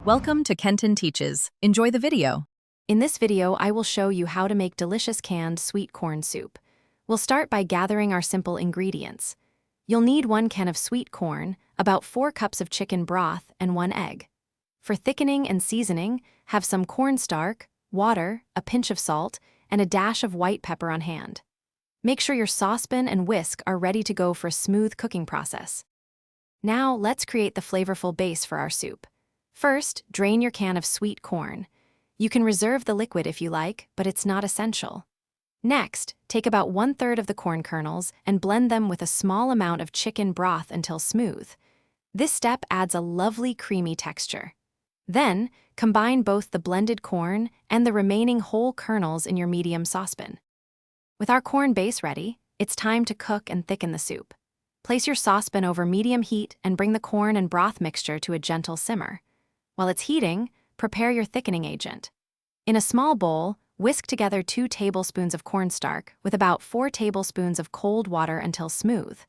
Welcome to Kenton Teaches. Enjoy the video. In this video, I will show you how to make delicious canned sweet corn soup. We'll start by gathering our simple ingredients. You'll need 1 can of sweet corn, about 4 cups of chicken broth, and 1 egg. For thickening and seasoning, have some cornstarch, water, a pinch of salt, and a dash of white pepper on hand. Make sure your saucepan and whisk are ready to go for a smooth cooking process. Now, let's create the flavorful base for our soup. First, drain your can of sweet corn. You can reserve the liquid if you like, but it's not essential. Next, take about 1/3 of the corn kernels and blend them with a small amount of chicken broth until smooth. This step adds a lovely creamy texture. Then, combine both the blended corn and the remaining whole kernels in your medium saucepan. With our corn base ready, it's time to cook and thicken the soup. Place your saucepan over medium heat and bring the corn and broth mixture to a gentle simmer. While it's heating, prepare your thickening agent. In a small bowl, whisk together 2 tablespoons of cornstarch with about 4 tablespoons of cold water until smooth.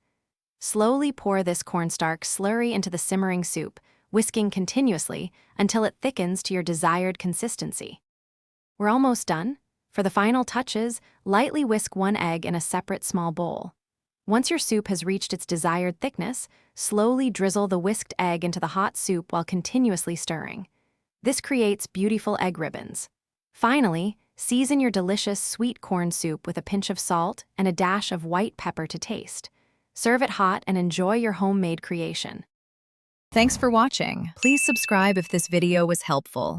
Slowly pour this cornstarch slurry into the simmering soup, whisking continuously until it thickens to your desired consistency. We're almost done. For the final touches, lightly whisk 1 egg in a separate small bowl. Once your soup has reached its desired thickness, slowly drizzle the whisked egg into the hot soup while continuously stirring. This creates beautiful egg ribbons. Finally, season your delicious sweet corn soup with a pinch of salt and a dash of white pepper to taste. Serve it hot and enjoy your homemade creation. Thanks for watching. Please subscribe if this video was helpful.